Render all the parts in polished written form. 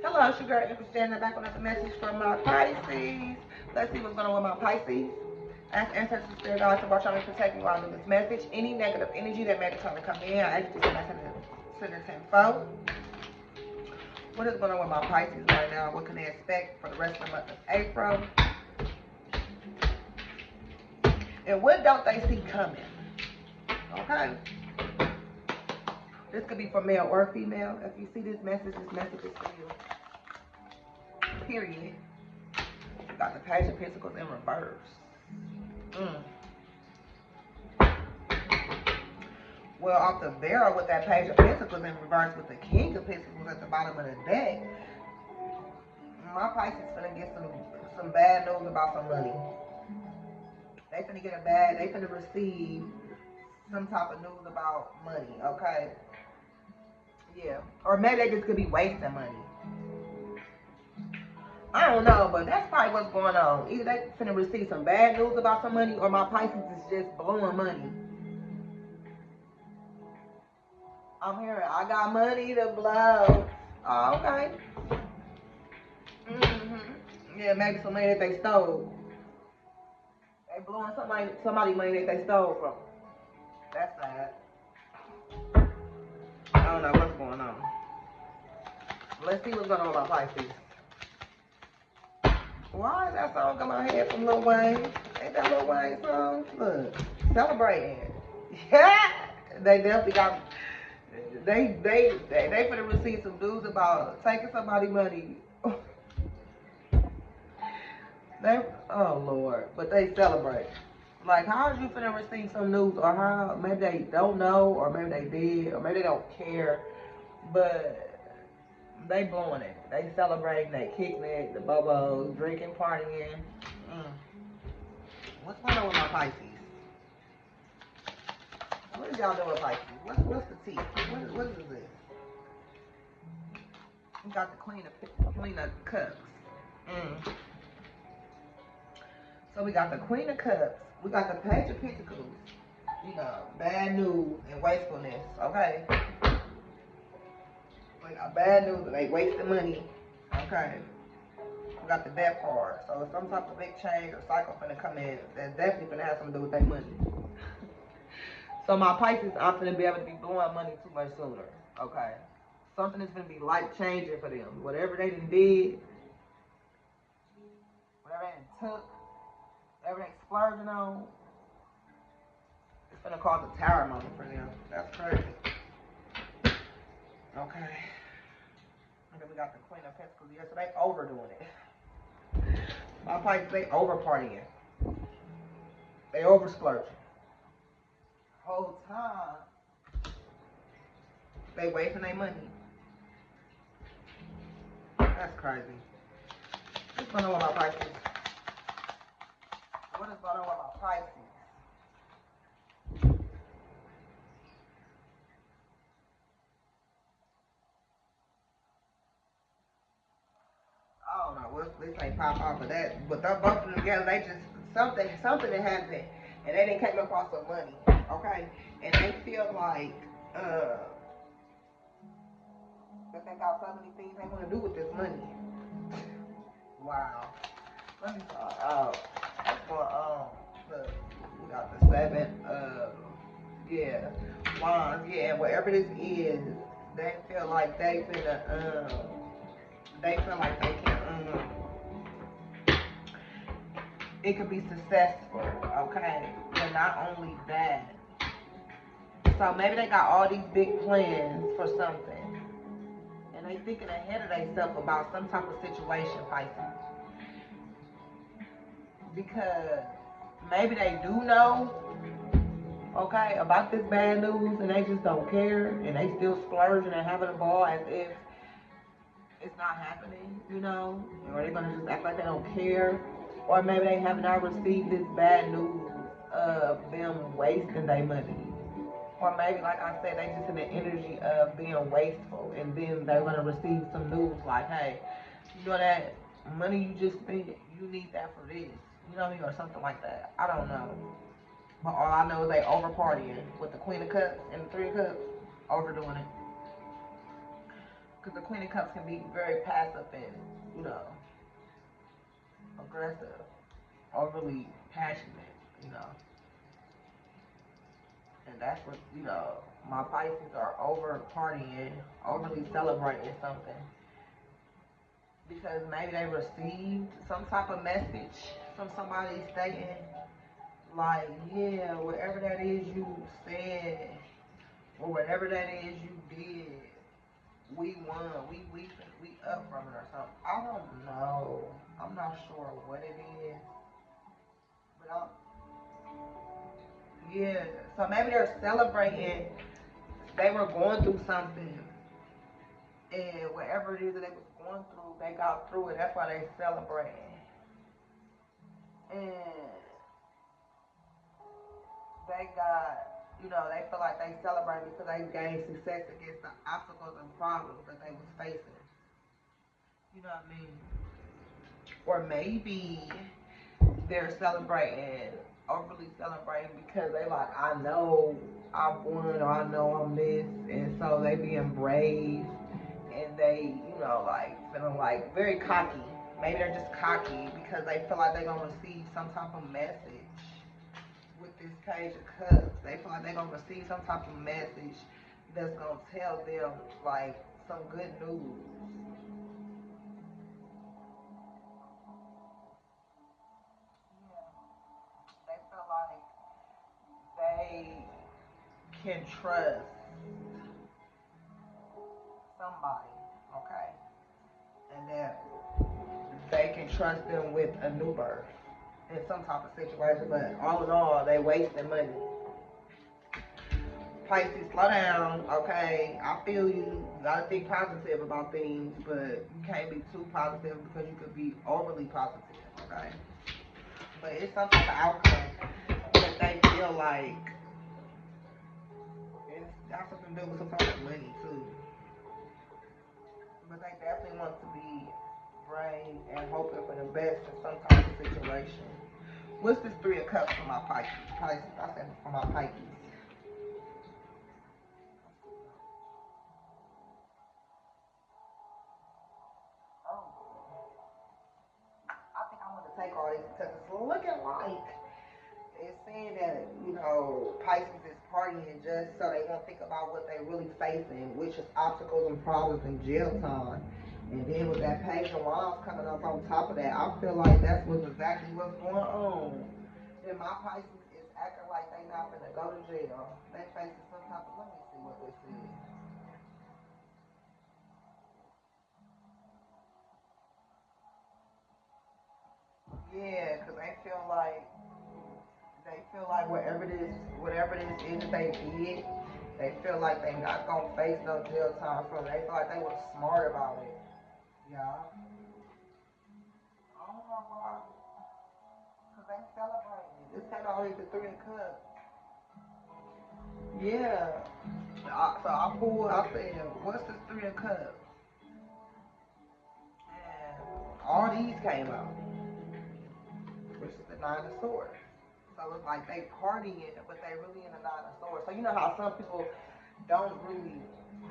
Hello, it's your girl, Empress, standing back with another message from my Pisces. Let's see what's going on with my Pisces. Ask ancestors, spirit guides to watch out and protect me while I do this message. Any negative energy that may be trying to come in, I ask you to send it tenfold. What is going on with my Pisces right now? What can they expect for the rest of the month of April? And what don't they see coming? Okay. This could be for male or female. If you see this message is for you. Period. You got the Page of Pentacles in reverse. Well, off the barrel with that Page of Pentacles in reverse with the King of Pentacles at the bottom of the deck, my Pisces finna get some bad news about some money. They finna receive some type of news about money, okay? Yeah. Or maybe they just could be wasting money. I don't know, but that's probably what's going on. Either they finna receive some bad news about some money, or my Pisces is just blowing money. I'm hearing, I got money to blow. Oh, okay. Yeah, maybe some money that they stole. They blowing somebody money that they stole from. That's sad. I don't know what's going on. Let's see what's going on with my Pisces. Why is that song in my head from Lil Wayne? Ain't that Lil Wayne song? Look, celebrating. Yeah, they definitely got. They finna receive some news about taking somebody's money. Oh Lord, but they celebrate. Like, how are you finna receive some news, or how maybe they don't know, or maybe they did, or maybe they don't care, but they blowing it. They celebrating, they kicking it, the bobos, drinking, partying. What's going on with my Pisces? What is y'all doing with Pisces? What's the tea? What is this? We got the Queen of Cups. So we got the Queen of Cups. We got the Page of Pentacles. You know, bad news and wastefulness. Okay. We got bad news and they wasting money. Okay. We got the Death card. So if some type of big change or cycle finna come in, that's definitely finna have something to do with their money. So my Pisces, I'm finna be able to be blowing money too much sooner. Okay. Something is gonna be life changing for them. Whatever they done did, whatever they took, whatever they splurging on, it's gonna cause a tower moment for them. That's crazy. Okay. And then we got the Queen of Pentacles here, so they overdoing it. My Pisces, they over partying. They over splurging. Whole time, they wasting their money. That's crazy. What's going on with my Pisces? What is going on with my Pisces? I don't know what this ain't pop off of that, but they're both of them together. They just something that happened, and they didn't came across some money, okay? And they feel like that they got so many things they want to do with this money. Wow. Let me start out. What's going on? Look, we got the 7 yeah, wands, yeah, and whatever this is, they feel like they finna they feel like they can it could be successful, okay? But not only that, so maybe they got all these big plans for something, and they thinking ahead of themselves about some type of situation, Pisces, because maybe they do know, okay, about this bad news, and they just don't care, and they still splurging and having a ball as if it's not happening, you know, or they're gonna just act like they don't care, or maybe they have not received this bad news of them wasting their money, or maybe, like I said, they just in the energy of being wasteful, and then they're gonna receive some news like, hey, you know that money you just spent, you need that for this, you know what I mean, or something like that. I don't know, but all I know is they over partying with the Queen of Cups and the Three of Cups, overdoing it. Because the Queen of Cups can be very passive and, you know, aggressive, overly passionate, you know. And that's what, you know, my Pisces are over partying, overly celebrating something. Because maybe they received some type of message from somebody stating, like, yeah, whatever that is you said, or whatever that is you did, we won, we up from it or something. I don't know. I'm not sure what it is, but yeah. So maybe they're celebrating. They were going through something, and whatever it is that they was going through, they got through it. That's why they celebrating, and they got, you know, they feel like they celebrating because they gained success against the obstacles and problems that they was facing. You know what I mean? Or maybe they're celebrating, overly celebrating because they like, I know I won or I know I'm this, and so they being brave and they, you know, like feeling like very cocky. Maybe they're just cocky because they feel like they're gonna receive some type of message with this Page of Cups. They feel like they're gonna receive some type of message that's gonna tell them like some good news. Yeah, they feel like they can trust somebody, okay, and that they can trust them with a new birth in some type of situation. But all in all, they wasting money. Pisces, slow down, okay? I feel you. You gotta think positive about things, but you can't be too positive because you could be overly positive, okay? But it's some type of outcome that they feel like it's got something to do with some type of money too. But they definitely want to be brave and hoping for the best in some type of situation. What's this Three of Cups for my Pisces? Pisces, I said for my Pisces. Oh, I think I'm gonna take all these because it's looking like it's saying that, you know, Pisces is partying just so they won't think about what they really facing, which is obstacles and problems and jail time. And then with that Page of Wands coming up on top of that, I feel like that's what's exactly what's going on. And my Pisces is acting like they not gonna go to jail. They facing some type of, let me see what this is. Yeah, because they feel like whatever this is that they did, they feel like they not gonna face no jail time from it. They feel like they was smart about it. Yeah. I don't know why. Because they celebrating. This time only the Three of Cups. Yeah. So I pulled, I said, what's this Three of Cups? And all these came out, which is the Nine of Swords. So it's like they partying, but they really in the Nine of Swords. So you know how some people don't really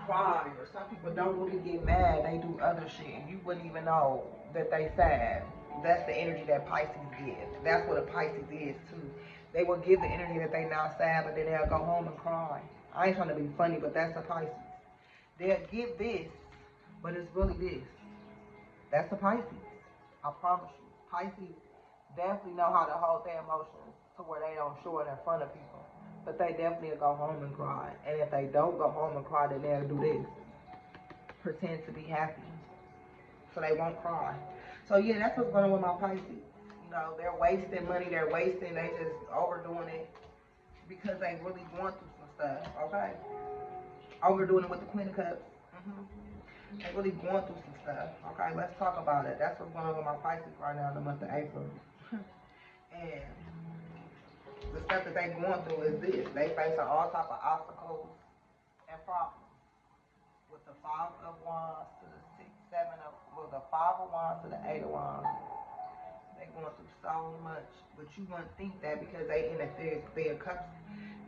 cry or some people don't really get mad. They do other shit and you wouldn't even know that they sad. That's the energy that Pisces gives. That's what a Pisces is too. They will give the energy that they not sad, but then they'll go home and cry. I ain't trying to be funny, but that's a Pisces. They'll give this, but it's really this. That's a Pisces. I promise you. Pisces definitely know how to hold their emotions to where they don't show it in front of people. But they definitely will go home and cry. And if they don't go home and cry, then they'll do this. Pretend to be happy. So they won't cry. So yeah, that's what's going on with my Pisces. You know, they're wasting money, they just overdoing it because they really going through some stuff, okay? Overdoing it with the Queen of Cups. They really going through some stuff. Okay, let's talk about it. That's what's going on with my Pisces right now in the month of April. And the stuff that they going through is this. They facing all type of obstacles and problems. With the Five of Wands to the Six, Seven of, well, the Five of Wands to the Eight of Wands. They going through so much, but you wouldn't think that because they in the Three of Cups.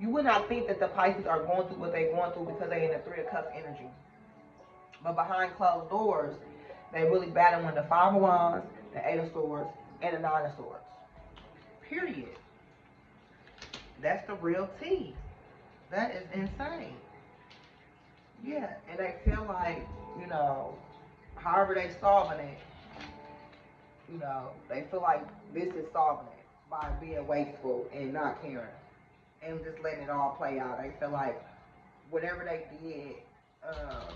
You would not think that the Pisces are going through what they going through because they in the Three of Cups energy. But behind closed doors, they really battling the Five of Wands, the Eight of Swords, and the Nine of Swords. Period. That's the real tea. That is insane. Yeah, and they feel like, you know, however they solving it, you know, they feel like this is solving it by being wasteful and not caring and just letting it all play out. They feel like whatever they did, um,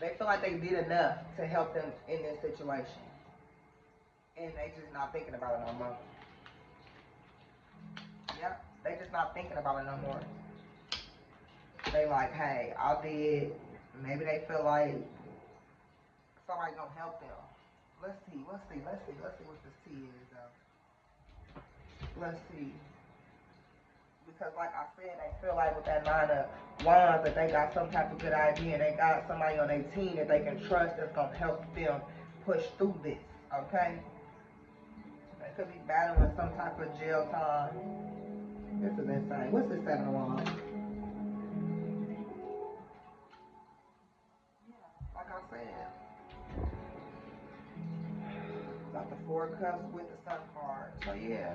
they feel like they did enough to help them in this situation, and they just not thinking about it no more. Yep, they just not thinking about it no more. They like, hey, I did. Maybe they feel like somebody gonna help them. Let's see what this tea is though. Let's see. Because like I said, they feel like with that Nine of Wands that they got some type of good idea and they got somebody on their team that they can trust that's gonna help them push through this. Okay? They could be battling some type of jail time. This is insane. What's this Seven of Wands? Like I said, got the Four of Cups with the Sun card. So yeah.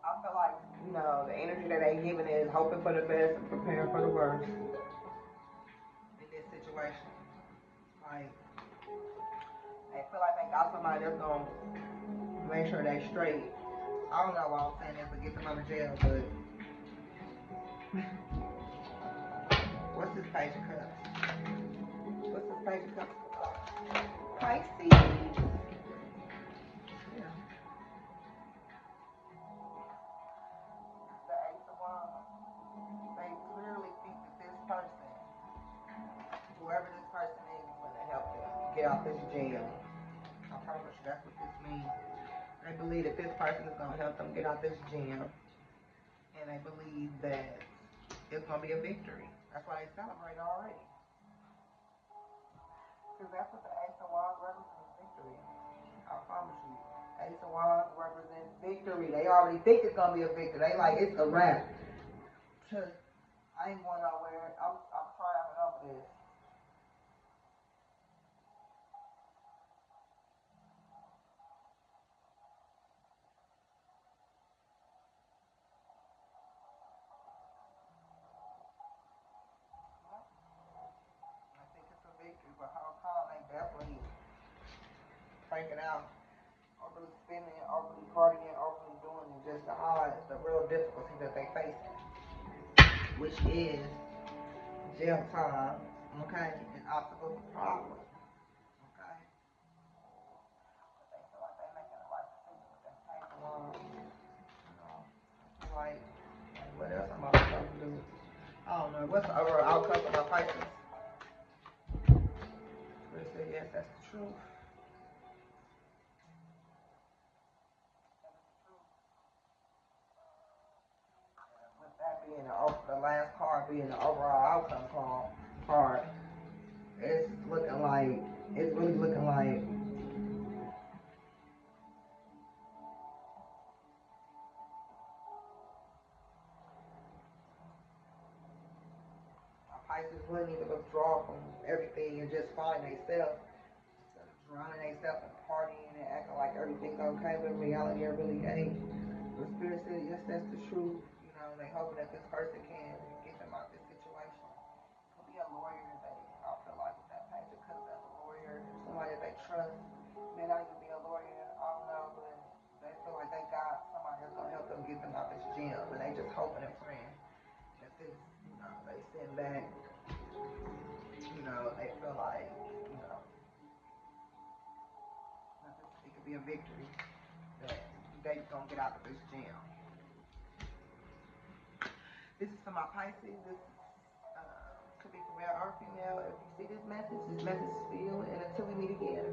I feel like, you know, the energy that they giving is hoping for the best and preparing for the worst in this situation. Like, they feel like they got somebody that's gonna make sure they straight. I don't know why I'm saying this to get them out of jail, but what's this Page of Cups? What's this Page of Cups? Pisces. Yeah. The Ace of Wands. They clearly think that this person, whoever this person is going to help them get out this jail. I promise you, that's what this means. They believe that this person is going to help them get out this jail, and they believe that it's going to be a victory. That's why they celebrate already. Because that's what the Ace of Wands represents, victory. I promise you. Ace of Wands represents victory. They already think it's going to be a victory. They like, it's a wrap. I ain't going nowhere. I'm triumphing over this. I think it's a victory, but how come they definitely cranking out, overly spending, overly partying, overly doing it just to hide the real difficulty that they face, which is jail time, okay, and obstacles and problems, okay. But they feel like they're making the right decision with that type of you know, like what else am I supposed to do? I don't know. What's the overall outcome of my Pisces? They say yes, that's the truth. With that being the last card being the overall outcome card, it's looking like it's really looking like Pisces really need to withdraw from everything and just find themselves, drowning themselves and partying and acting like everything's okay, but in reality it really ain't. The spirit said, yes, that's the truth. You know, they hoping that this person can get them out of this situation. Could be a lawyer. I feel like with that page of cups, that's a lawyer, somebody that they trust. May not even be a lawyer. I don't know, but they feel like they got somebody that's gonna help them get them out this gym, and they just hoping and praying that this, you know, they send back. You know, they feel like, you know, that this, it could be a victory that they gonna get out of this gym. This is for my Pisces. This could be for male or female. If you see this message is for you. And until we meet again.